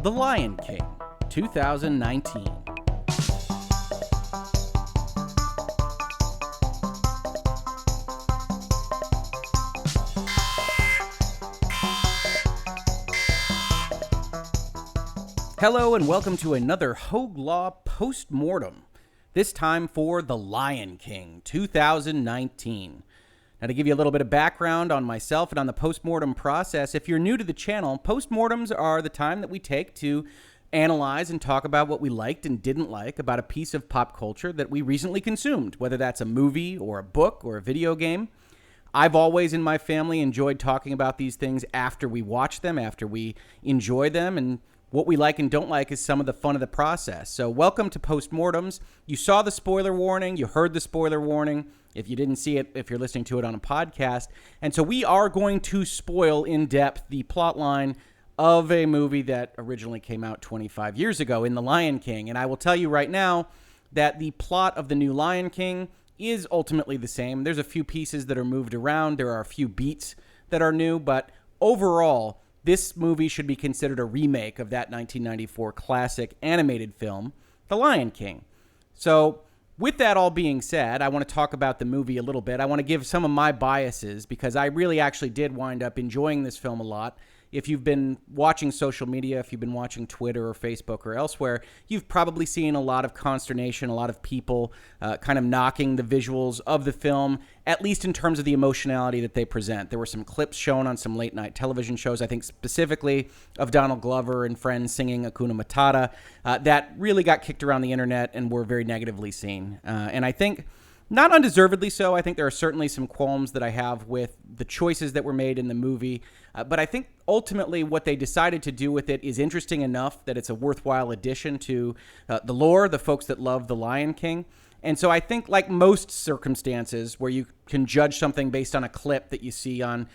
The Lion King, 2019. Hello and welcome to another Hoeg Law Postmortem, this time for The Lion King, 2019. Now, to give you a little bit of background on myself and on the postmortem process, if you're new to the channel, postmortems are the time that we take to analyze and talk about what we liked and didn't like about a piece of pop culture that we recently consumed, whether that's a movie or a book or a video game. I've always in my family enjoyed talking about these things after we watch them, after we enjoy them, and what we like and don't like is some of the fun of the process. So welcome to Postmortems. You saw the spoiler warning. You heard the spoiler warning. If you didn't see it, if you're listening to it on a podcast. And so we are going to spoil in depth the plot line of a movie that originally came out 25 years ago in The Lion King. And I will tell you right now that the plot of the new Lion King is ultimately the same. There's a few pieces that are moved around. There are a few beats that are new. But overall, this movie should be considered a remake of that 1994 classic animated film, The Lion King. So with that all being said, I want to talk about the movie a little bit. I want to give some of my biases because I really actually did wind up enjoying this film a lot. If you've been watching social media, if you've been watching Twitter or Facebook or elsewhere, you've probably seen a lot of consternation, a lot of people kind of knocking the visuals of the film, at least in terms of the emotionality that they present. There were some clips shown on some late night television shows, I think specifically of Donald Glover and friends singing Hakuna Matata, that really got kicked around the internet and were very negatively seen. And I think not undeservedly so. I think there are certainly some qualms that I have with the choices that were made in the movie. But I think ultimately what they decided to do with it is interesting enough that it's a worthwhile addition to the lore, the folks that love The Lion King. And so I think like most circumstances where you can judge something based on a clip that you see on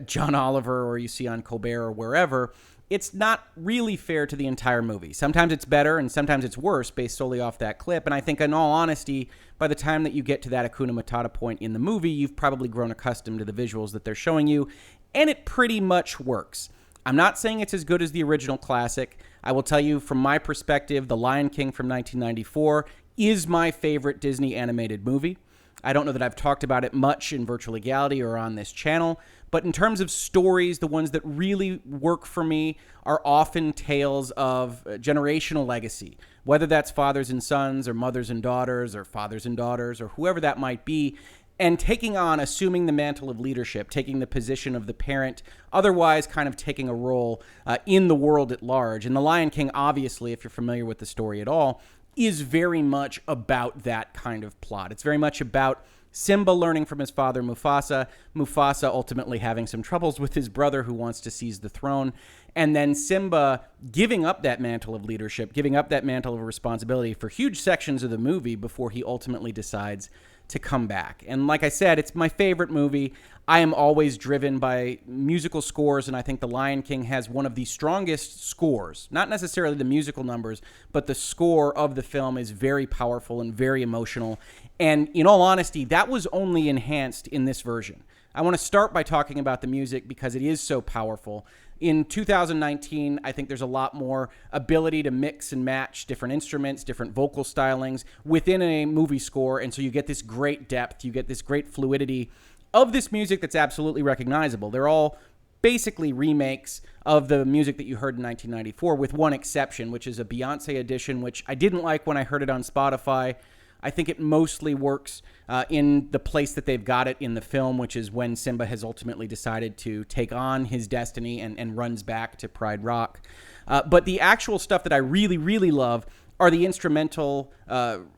John Oliver or you see on Colbert or wherever, it's not really fair to the entire movie. Sometimes it's better and sometimes it's worse based solely off that clip. And I think in all honesty, by the time that you get to that Hakuna Matata point in the movie, you've probably grown accustomed to the visuals that they're showing you, and it pretty much works. I'm not saying it's as good as the original classic. I will tell you from my perspective, The Lion King from 1994 is my favorite Disney animated movie. I don't know that I've talked about it much in Virtual Legality or on this channel, but in terms of stories, the ones that really work for me are often tales of generational legacy, whether that's fathers and sons or mothers and daughters or fathers and daughters or whoever that might be, and taking on, assuming the mantle of leadership, taking the position of the parent, otherwise kind of taking a role in the world at large. And The Lion King, obviously, if you're familiar with the story at all, is very much about that kind of plot. It's very much about Simba learning from his father, Mufasa, Mufasa ultimately having some troubles with his brother who wants to seize the throne, and then Simba giving up that mantle of leadership, giving up that mantle of responsibility for huge sections of the movie before he ultimately decides to come back. And like I said, it's my favorite movie. I am always driven by musical scores, and I think The Lion King has one of the strongest scores. Not necessarily the musical numbers, but the score of the film is very powerful and very emotional. And in all honesty, that was only enhanced in this version. I want to start by talking about the music because it is so powerful. In 2019, I think there's a lot more ability to mix and match different instruments, different vocal stylings within a movie score, and so you get this great depth, you get this great fluidity of this music that's absolutely recognizable. They're all basically remakes of the music that you heard in 1994, with one exception, which is a Beyonce edition, which I didn't like when I heard it on Spotify. I think it mostly works in the place that they've got it in the film, which is when Simba has ultimately decided to take on his destiny and runs back to Pride Rock. But the actual stuff that I really, really love are the instrumental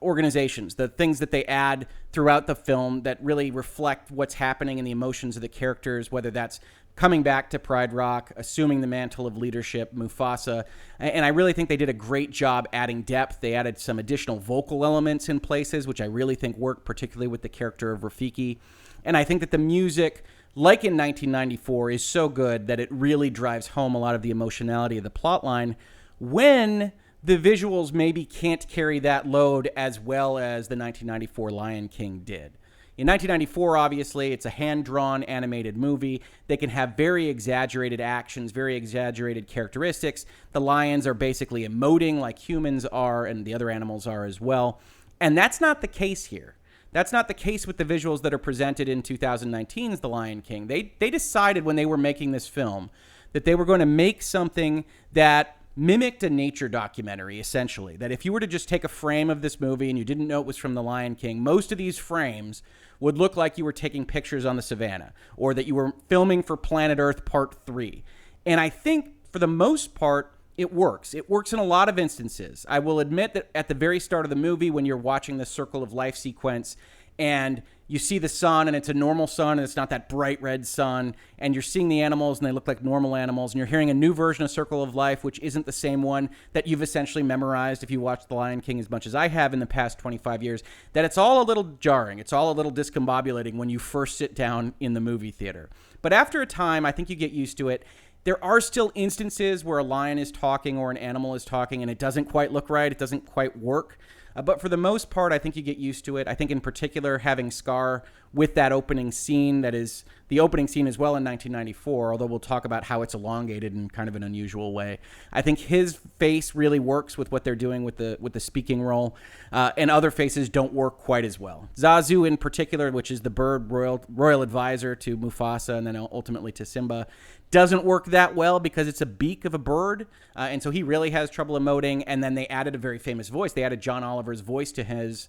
organizations, the things that they add throughout the film that really reflect what's happening in the emotions of the characters, whether that's coming back to Pride Rock, assuming the mantle of leadership, Mufasa. And I really think they did a great job adding depth. They added some additional vocal elements in places, which I really think work, particularly with the character of Rafiki. And I think that the music, like in 1994, is so good that it really drives home a lot of the emotionality of the plotline when the visuals maybe can't carry that load as well as the 1994 Lion King did. In 1994, obviously, it's a hand-drawn animated movie. They can have very exaggerated actions, very exaggerated characteristics. The lions are basically emoting like humans are, and the other animals are as well. And that's not the case here. That's not the case with the visuals that are presented in 2019's The Lion King. They decided when they were making this film that they were going to make something that mimicked a nature documentary, essentially. That if you were to just take a frame of this movie and you didn't know it was from The Lion King, most of these frames would look like you were taking pictures on the savannah or that you were filming for Planet Earth Part 3. And I think, for the most part, it works. It works in a lot of instances. I will admit that at the very start of the movie, when you're watching the Circle of Life sequence and you see the sun and it's a normal sun and it's not that bright red sun, and you're seeing the animals and they look like normal animals, and you're hearing a new version of Circle of Life, which isn't the same one that you've essentially memorized if you watch The Lion King as much as I have in the past 25 years, that it's all a little jarring. It's all a little discombobulating when you first sit down in the movie theater. But after a time, I think you get used to it. There are still instances where a lion is talking or an animal is talking and it doesn't quite look right. It doesn't quite work. But for the most part, I think you get used to it. I think in particular, having Scar with that opening scene, that is the opening scene as well in 1994, although we'll talk about how it's elongated in kind of an unusual way. I think his face really works with what they're doing with the speaking role, and other faces don't work quite as well. Zazu in particular, which is the bird royal advisor to Mufasa and then ultimately to Simba, doesn't work that well because it's a beak of a bird, and so he really has trouble emoting. And then they added a very famous voice. They added John Oliver's voice to his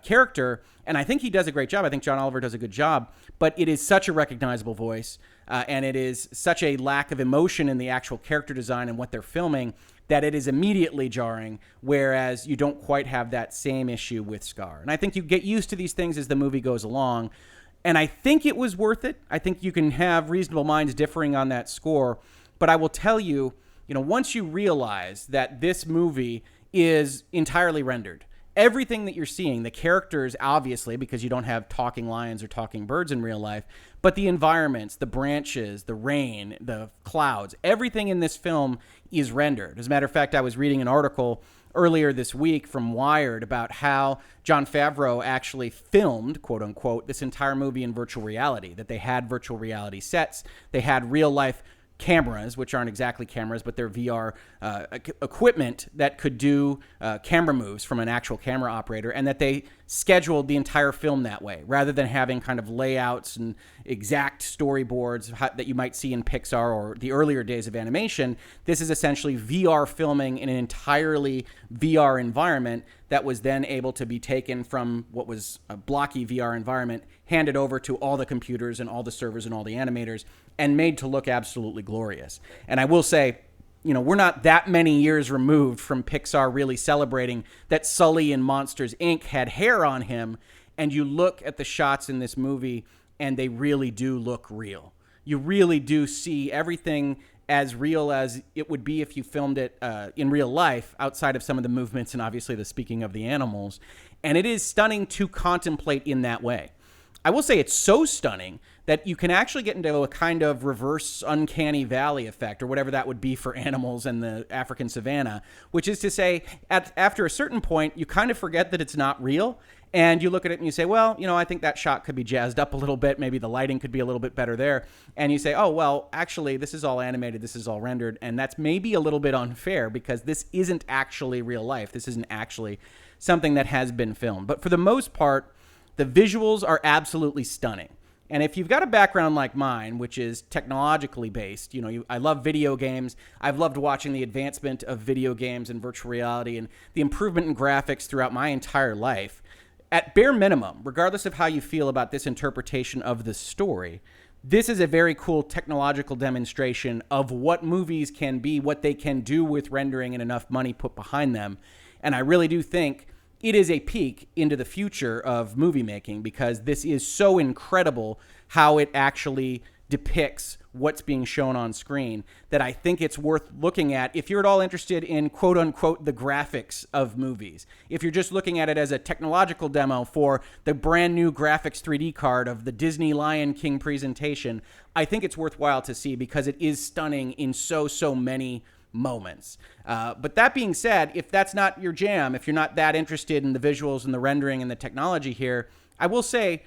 character, and I think he does a great job. I think John Oliver does a good job, but it is such a recognizable voice, and it is such a lack of emotion in the actual character design and what they're filming that it is immediately jarring, whereas you don't quite have that same issue with Scar. And I think you get used to these things as the movie goes along, and I think it was worth it. I think you can have reasonable minds differing on that score, but I will tell you, once you realize that this movie is entirely rendered, everything that you're seeing, the characters, obviously, because you don't have talking lions or talking birds in real life, but the environments, the branches, the rain, the clouds, everything in this film is rendered. As a matter of fact, I was reading an article earlier this week from Wired about how Jon Favreau actually filmed, quote unquote, this entire movie in virtual reality, that they had virtual reality sets, they had real life cameras, which aren't exactly cameras, but they're VR equipment that could do camera moves from an actual camera operator, and that they scheduled the entire film that way, rather than having kind of layouts and exact storyboards that you might see in Pixar or the earlier days of animation. This is essentially VR filming in an entirely VR environment that was then able to be taken from what was a blocky VR environment, handed over to all the computers and all the servers and all the animators, and made to look absolutely glorious. And I will say, we're not that many years removed from Pixar really celebrating that Sully in Monsters, Inc. had hair on him, and you look at the shots in this movie, and they really do look real. You really do see everything as real as it would be if you filmed it in real life, outside of some of the movements and obviously the speaking of the animals. And it is stunning to contemplate in that way. I will say it's so stunning that you can actually get into a kind of reverse uncanny valley effect, or whatever that would be for animals and the African savanna, which is to say, after a certain point, you kind of forget that it's not real, and you look at it and you say, well, I think that shot could be jazzed up a little bit, maybe the lighting could be a little bit better there, and you say, oh, well, actually, this is all animated, this is all rendered, and that's maybe a little bit unfair, because this isn't actually real life, this isn't actually something that has been filmed. But for the most part, the visuals are absolutely stunning. And if you've got a background like mine, which is technologically based, I love video games. I've loved watching the advancement of video games and virtual reality and the improvement in graphics throughout my entire life. At bare minimum, regardless of how you feel about this interpretation of the story, this is a very cool technological demonstration of what movies can be, what they can do with rendering and enough money put behind them. And I really do think it is a peek into the future of movie making, because this is so incredible how it actually depicts what's being shown on screen, that I think it's worth looking at if you're at all interested in, quote unquote, the graphics of movies. If you're just looking at it as a technological demo for the brand new graphics 3D card of the Disney Lion King presentation, I think it's worthwhile to see, because it is stunning in so many moments. But that being said, if that's not your jam, if you're not that interested in the visuals and the rendering and the technology here, I will say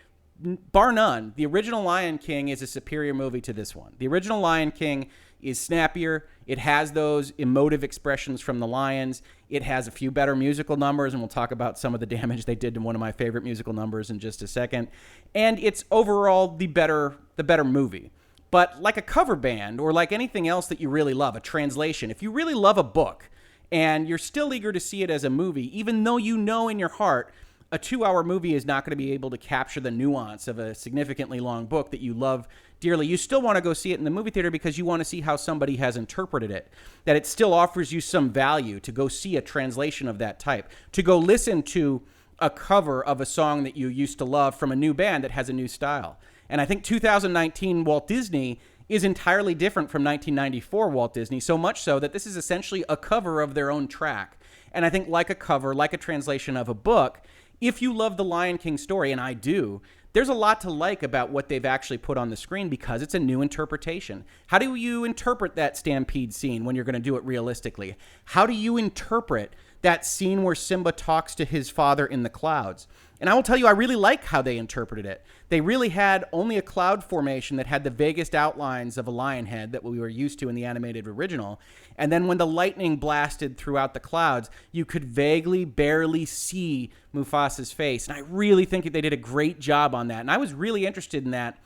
bar none, the original Lion King is a superior movie to this one. The original Lion King is snappier. It has those emotive expressions from the lions. It has a few better musical numbers, and we'll talk about some of the damage they did to one of my favorite musical numbers in just a second. And it's overall the better movie. But like a cover band or like anything else that you really love, a translation, if you really love a book and you're still eager to see it as a movie, even though you know in your heart a 2-hour movie is not going to be able to capture the nuance of a significantly long book that you love dearly, you still want to go see it in the movie theater because you want to see how somebody has interpreted it, that it still offers you some value to go see a translation of that type, to go listen to a cover of a song that you used to love from a new band that has a new style. And I think 2019 Walt Disney is entirely different from 1994 Walt Disney, so much so that this is essentially a cover of their own track. And I think like a cover, like a translation of a book, if you love the Lion King story, and I do, there's a lot to like about what they've actually put on the screen because it's a new interpretation. How do you interpret that stampede scene when you're going to do it realistically? How do you interpret that scene where Simba talks to his father in the clouds? And I will tell you, I really like how they interpreted it. They really had only a cloud formation that had the vaguest outlines of a lion head that we were used to in the animated original. And then when the lightning blasted throughout the clouds, you could vaguely, barely see Mufasa's face. And I really think they did a great job on that. And I was really interested in that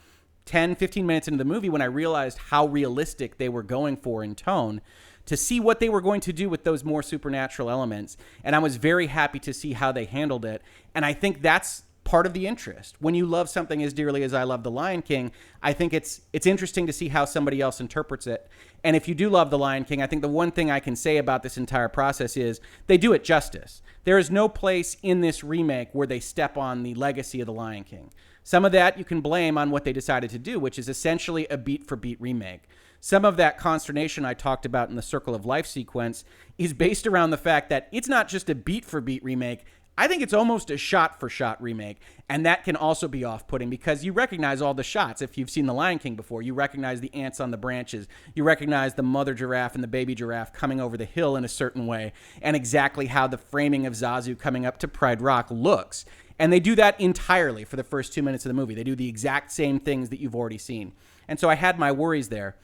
10, 15 minutes into the movie when I realized how realistic they were going for in tone, to see what they were going to do with those more supernatural elements. And I was very happy to see how they handled it. And I think that's part of the interest. When you love something as dearly as I love The Lion King, I think it's interesting to see how somebody else interprets it. And if you do love The Lion King, I think the one thing I can say about this entire process is they do it justice. There is no place in this remake where they step on the legacy of The Lion King. Some of that you can blame on what they decided to do, which is essentially a beat-for-beat remake. Some of that consternation I talked about in the Circle of Life sequence is based around the fact that it's not just a beat-for-beat remake. I think it's almost a shot-for-shot remake, and that can also be off-putting because you recognize all the shots. If you've seen The Lion King before, you recognize the ants on the branches. You recognize the mother giraffe and the baby giraffe coming over the hill in a certain way, and exactly how the framing of Zazu coming up to Pride Rock looks. And they do that entirely for the first 2 minutes of the movie. They do the exact same things that you've already seen. And so I had my worries there.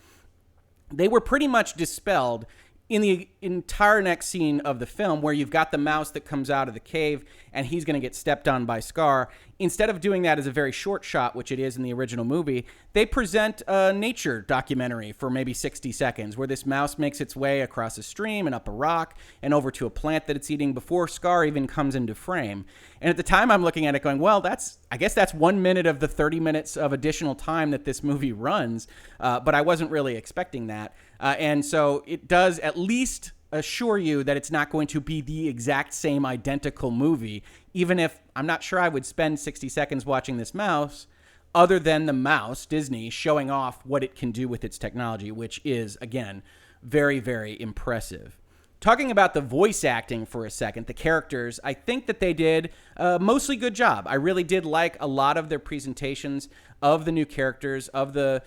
They were pretty much dispelled in the entire next scene of the film, where you've got the mouse that comes out of the cave and he's going to get stepped on by Scar. Instead of doing that as a very short shot, which it is in the original movie, they present a nature documentary for maybe 60 seconds where this mouse makes its way across a stream and up a rock and over to a plant that it's eating before Scar even comes into frame. And at the time I'm looking at it going, well, I guess that's 1 minute of the 30 minutes of additional time that this movie runs. But I wasn't really expecting that. And so it does at least assure you that it's not going to be the exact same identical movie, even if I'm not sure I would spend 60 seconds watching this mouse, other than the mouse, Disney, showing off what it can do with its technology, which is, again, very, very impressive. Talking about the voice acting for a second, the characters, I think that they did a mostly good job. I really did like a lot of their presentations of the new characters, of the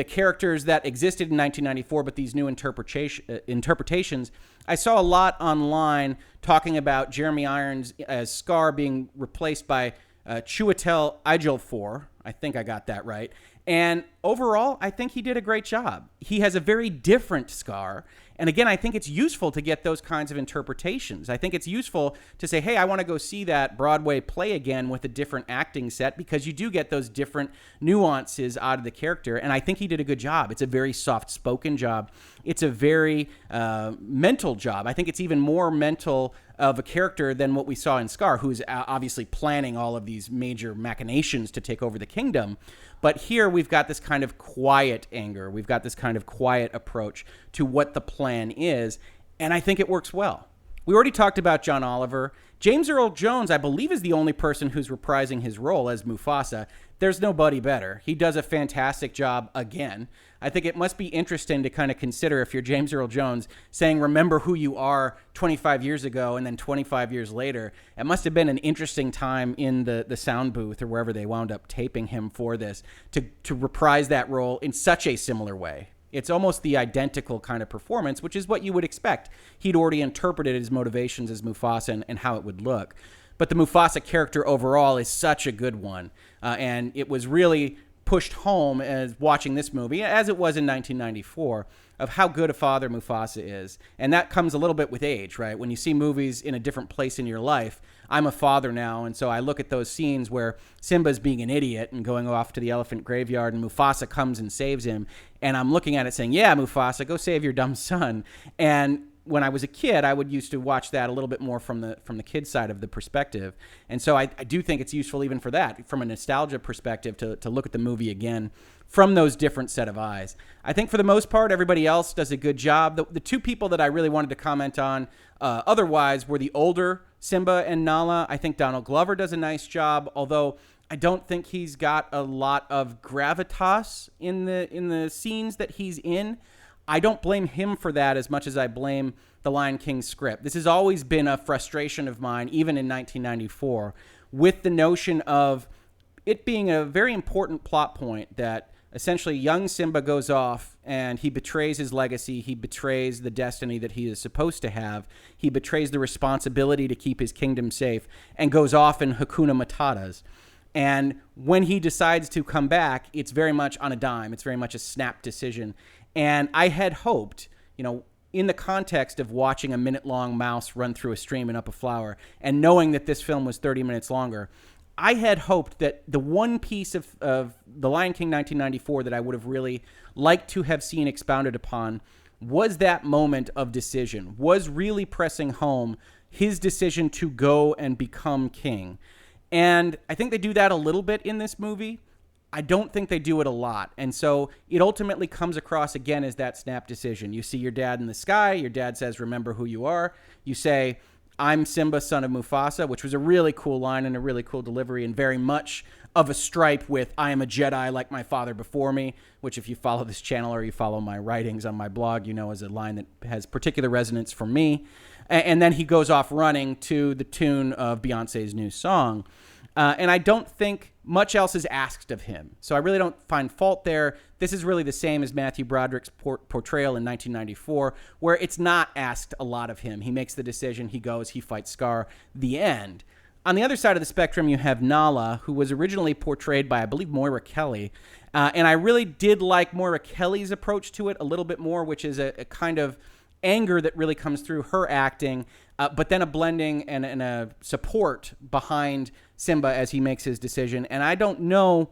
characters that existed in 1994, but these new interpretations. I saw a lot online talking about Jeremy Irons as Scar being replaced by Chiwetel Ejiofor. I think I got that right. And overall, I think he did a great job. He has a very different Scar. And again, I think it's useful to get those kinds of interpretations. I think it's useful to say, hey, I want to go see that Broadway play again with a different acting set, because you do get those different nuances out of the character. And I think he did a good job. It's a very soft-spoken job. It's a very mental job. I think it's even more mental of a character than what we saw in Scar, who's obviously planning all of these major machinations to take over the kingdom. But here we've got this kind of quiet anger. We've got this kind of quiet approach to what the plan is, and I think it works well. We already talked about John Oliver. James Earl Jones, I believe, is the only person who's reprising his role as Mufasa. There's nobody better. He does a fantastic job again. I think it must be interesting to kind of consider, if you're James Earl Jones, saying, remember who you are 25 years ago and then 25 years later. It must have been an interesting time in the sound booth or wherever they wound up taping him for this to reprise that role in such a similar way. It's almost the identical kind of performance, which is what you would expect. He'd already interpreted his motivations as Mufasa and how it would look. but the Mufasa character overall is such a good one. And it was really pushed home as watching this movie, as it was in 1994, of how good a father Mufasa is. And that comes a little bit with age, right? When you see movies in a different place in your life, I'm a father now, and so I look at those scenes where Simba's being an idiot and going off to the elephant graveyard, and Mufasa comes and saves him, and I'm looking at it saying, yeah, Mufasa, go save your dumb son. And when I was a kid, I would used to watch that a little bit more from the kid side of the perspective. And so I do think it's useful even for that, from a nostalgia perspective, to look at the movie again from those different set of eyes. I think for the most part, everybody else does a good job. The two people that I really wanted to comment on otherwise were the older Simba and Nala. I think Donald Glover does a nice job, although I don't think he's got a lot of gravitas in the scenes that he's in. I don't blame him for that as much as I blame the Lion King script. This has always been a frustration of mine, even in 1994, with the notion of it being a very important plot point that essentially young Simba goes off and he betrays his legacy. He betrays the destiny that he is supposed to have. He betrays the responsibility to keep his kingdom safe and goes off in Hakuna Matatas. And when he decides to come back, it's very much on a dime. It's very much a snap decision. And I had hoped, in the context of watching a minute-long mouse run through a stream and up a flower, and knowing that this film was 30 minutes longer, I had hoped that the one piece of The Lion King 1994 that I would have really liked to have seen expounded upon was that moment of decision, was really pressing home his decision to go and become king. And I think they do that a little bit in this movie. I don't think they do it a lot. And so it ultimately comes across again as that snap decision. You see your dad in the sky. Your dad says, remember who you are. You say, I'm Simba, son of Mufasa, which was a really cool line and a really cool delivery and very much of a stripe with I am a Jedi like my father before me, which if you follow this channel or you follow my writings on my blog, is a line that has particular resonance for me. And then he goes off running to the tune of Beyonce's new song. And I don't think much else is asked of him. So I really don't find fault there. This is really the same as Matthew Broderick's portrayal in 1994, where it's not asked a lot of him. He makes the decision, he goes, he fights Scar, the end. On the other side of the spectrum, you have Nala, who was originally portrayed by, I believe, Moira Kelly. And I really did like Moira Kelly's approach to it a little bit more, which is a kind of anger that really comes through her acting, but then a blending and a support behind Simba as he makes his decision. And I don't know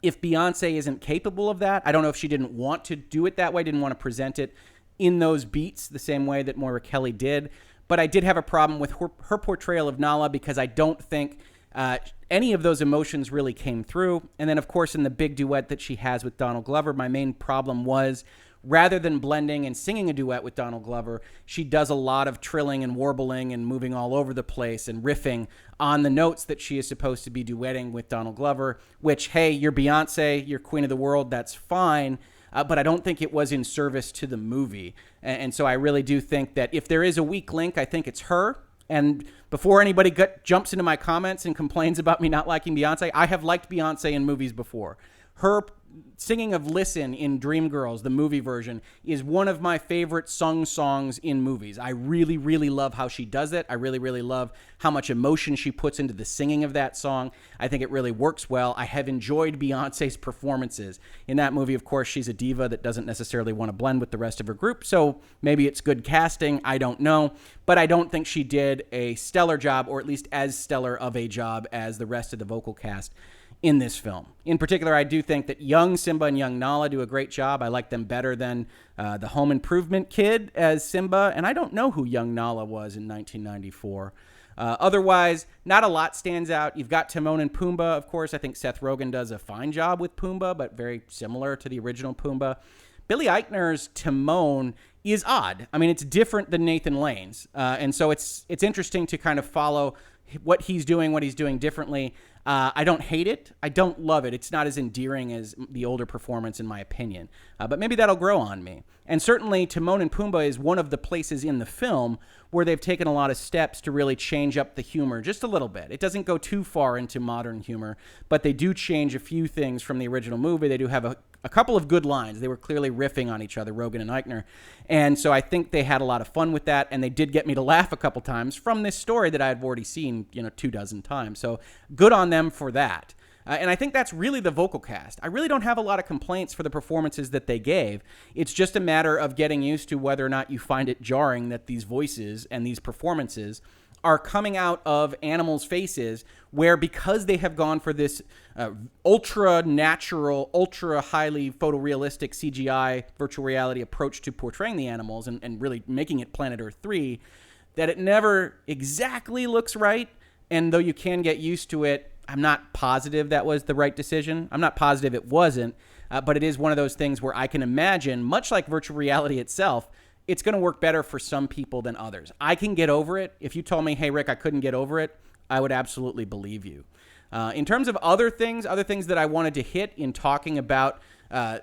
if Beyonce isn't capable of that. I don't know if she didn't want to do it that way, didn't want to present it in those beats the same way that Moira Kelly did. But I did have a problem with her portrayal of Nala because I don't think any of those emotions really came through. And then, of course, in the big duet that she has with Donald Glover, my main problem was rather than blending and singing a duet with Donald Glover, she does a lot of trilling and warbling and moving all over the place and riffing on the notes that she is supposed to be duetting with Donald Glover, which, hey, you're Beyonce, you're queen of the world, that's fine, but I don't think it was in service to the movie. And so I really do think that if there is a weak link, I think it's her. And before anybody jumps into my comments and complains about me not liking Beyonce, I have liked Beyonce in movies before. Her singing of Listen in Dreamgirls, the movie version, is one of my favorite sung songs in movies. I really, really love how she does it. I really, really love how much emotion she puts into the singing of that song. I think it really works well. I have enjoyed Beyonce's performances. In that movie, of course, she's a diva that doesn't necessarily want to blend with the rest of her group, so maybe it's good casting. I don't know. But I don't think she did a stellar job, or at least as stellar of a job as the rest of the vocal cast in this film. In particular, I do think that young Simba and young Nala do a great job. I like them better than the Home Improvement kid as Simba, and I don't know who young Nala was in 1994. Otherwise, not a lot stands out. You've got Timon and Pumbaa, of course. I think Seth Rogen does a fine job with Pumbaa, but very similar to the original Pumbaa. Billy Eichner's Timon is odd. I mean, it's different than Nathan Lane's, and so it's interesting to kind of follow what he's doing differently. I don't hate it. I don't love it. It's not as endearing as the older performance, in my opinion. But maybe that'll grow on me. And certainly, Timon and Pumbaa is one of the places in the film where they've taken a lot of steps to really change up the humor just a little bit. It doesn't go too far into modern humor, but they do change a few things from the original movie. They do have a couple of good lines. They were clearly riffing on each other, Rogen and Eichner. And so I think they had a lot of fun with that, and they did get me to laugh a couple times from this story that I had already seen, 24 times. So good on them for that. And I think that's really the vocal cast. I really don't have a lot of complaints for the performances that they gave. It's just a matter of getting used to whether or not you find it jarring that these voices and these performances are coming out of animals' faces, where because they have gone for this ultra-natural, ultra-highly photorealistic CGI virtual reality approach to portraying the animals and really making it Planet Earth 3, that it never exactly looks right. And though you can get used to it, I'm not positive that was the right decision. I'm not positive it wasn't, but it is one of those things where I can imagine, much like virtual reality itself, it's going to work better for some people than others. I can get over it. If you told me, hey, Rick, I couldn't get over it, I would absolutely believe you. In terms of other things that I wanted to hit in talking about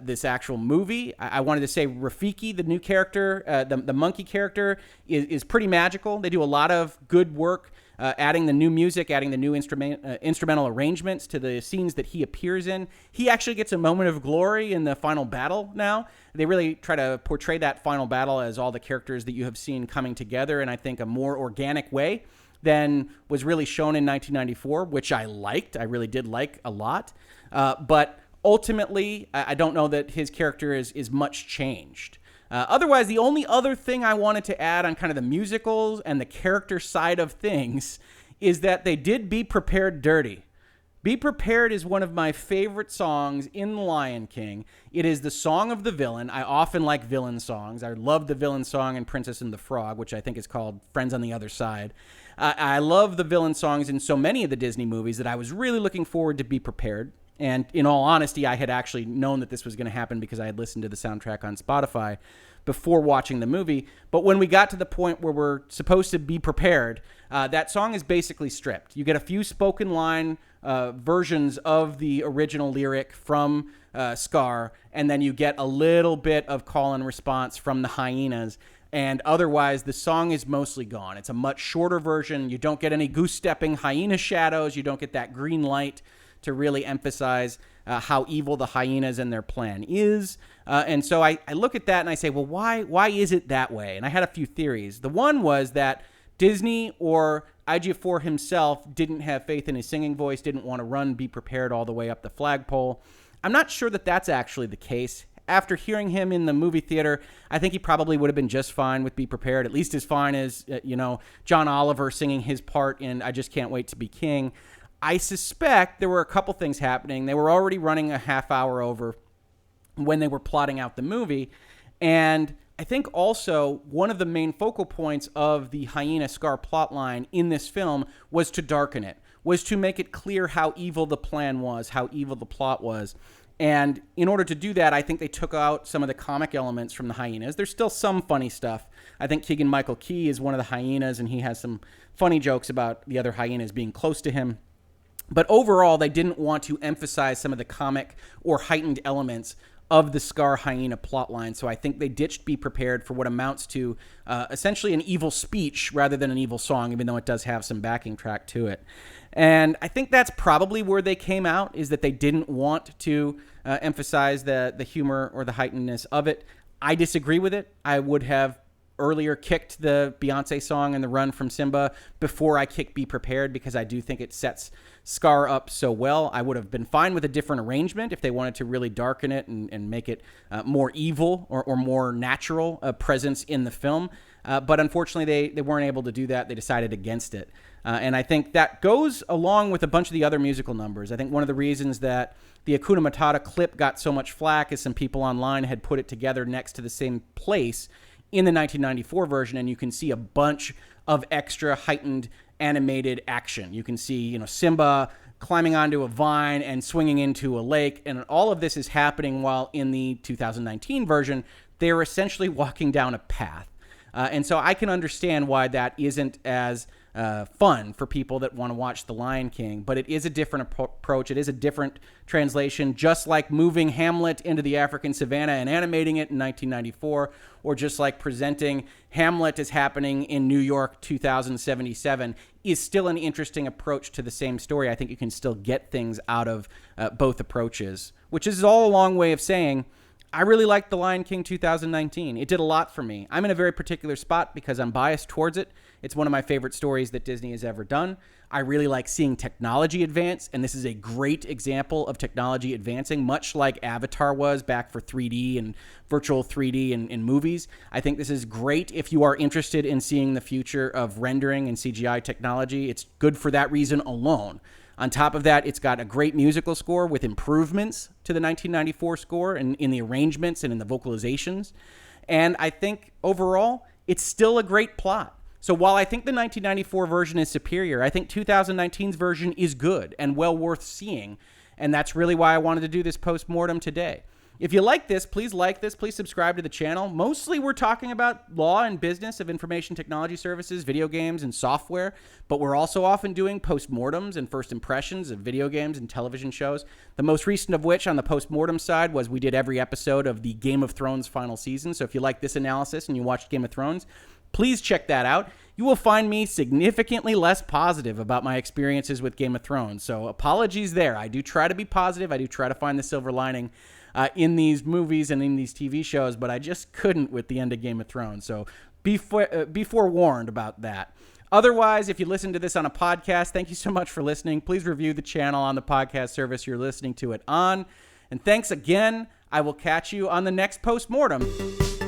this actual movie, I wanted to say Rafiki, the new character, the monkey character, is pretty magical. They do a lot of good work. Adding the new music, adding the new instrumental arrangements to the scenes that he appears in. He actually gets a moment of glory in the final battle now. They really try to portray that final battle as all the characters that you have seen coming together in, I think, a more organic way than was really shown in 1994, which I liked. I really did like a lot. But ultimately, I don't know that his character is much changed. Otherwise, the only other thing I wanted to add on kind of the musicals and the character side of things is that they did Be Prepared dirty. Be Prepared is one of my favorite songs in The Lion King. It is the song of the villain. I often like villain songs. I love the villain song in Princess and the Frog, which I think is called Friends on the Other Side. I love the villain songs in so many of the Disney movies that I was really looking forward to Be Prepared. And in all honesty, I had actually known that this was going to happen because I had listened to the soundtrack on Spotify before watching the movie. But when we got to the point where we're supposed to be prepared, that song is basically stripped. You get a few spoken line versions of the original lyric from Scar, and then you get a little bit of call and response from the hyenas. And otherwise, the song is mostly gone. It's a much shorter version. You don't get any goose-stepping hyena shadows. You don't get that green light to really emphasize how evil the hyenas and their plan is. And so I look at that and I say, well, why is it that way? And I had a few theories. The one was that Disney or IG4 himself didn't have faith in his singing voice, didn't want to run Be Prepared all the way up the flagpole. I'm not sure that that's actually the case. After hearing him in the movie theater, I think he probably would have been just fine with Be Prepared, at least as fine as, John Oliver singing his part in I Just Can't Wait to Be King. I suspect there were a couple things happening. They were already running a half hour over when they were plotting out the movie. And I think also one of the main focal points of the Hyena Scar plotline in this film was to darken it, was to make it clear how evil the plan was, how evil the plot was. And in order to do that, I think they took out some of the comic elements from the hyenas. There's still some funny stuff. I think Keegan-Michael Key is one of the hyenas, and he has some funny jokes about the other hyenas being close to him. But overall, they didn't want to emphasize some of the comic or heightened elements of the Scar hyena plotline. So I think they ditched Be Prepared for what amounts to essentially an evil speech rather than an evil song, even though it does have some backing track to it. And I think that's probably where they came out, is that they didn't want to emphasize the humor or the heightenedness of it. I disagree with it. I would have earlier kicked the Beyonce song and the run from Simba before I kicked Be Prepared, because I do think it sets Scar up so well. I would have been fine with a different arrangement if they wanted to really darken it and make it more evil or more natural presence in the film. But unfortunately, they weren't able to do that. They decided against it. And I think that goes along with a bunch of the other musical numbers. I think one of the reasons that the Hakuna Matata clip got so much flack is some people online had put it together next to the same place in the 1994 version, and you can see a bunch of extra heightened animated action. You can see, Simba climbing onto a vine and swinging into a lake, and all of this is happening while in the 2019 version, they're essentially walking down a path. And so I can understand why that isn't as fun for people that want to watch The Lion King, but it is a different approach. It is a different translation, just like moving Hamlet into the African savannah and animating it in 1994, or just like presenting Hamlet as happening in New York 2077 is still an interesting approach to the same story. I think you can still get things out of both approaches, which is all a long way of saying I really liked The Lion King 2019. It did a lot for me. I'm in a very particular spot because I'm biased towards it. It's one of my favorite stories that Disney has ever done. I really like seeing technology advance, and this is a great example of technology advancing, much like Avatar was back for 3D and virtual 3D in movies. I think this is great if you are interested in seeing the future of rendering and CGI technology. It's good for that reason alone. On top of that, it's got a great musical score with improvements to the 1994 score in the arrangements and in the vocalizations. And I think overall, it's still a great plot. So while I think the 1994 version is superior, I think 2019's version is good and well worth seeing. And that's really why I wanted to do this postmortem today. If you like this, please subscribe to the channel. Mostly we're talking about law and business of information technology services, video games, and software, but we're also often doing postmortems and first impressions of video games and television shows. The most recent of which on the postmortem side was we did every episode of the Game of Thrones final season. So if you like this analysis and you watched Game of Thrones, please check that out. You will find me significantly less positive about my experiences with Game of Thrones. So apologies there. I do try to be positive. I do try to find the silver lining in these movies and in these TV shows, but I just couldn't with the end of Game of Thrones. So be forewarned about that. Otherwise, if you listen to this on a podcast, thank you so much for listening. Please review the channel on the podcast service you're listening to it on. And thanks again. I will catch you on the next postmortem.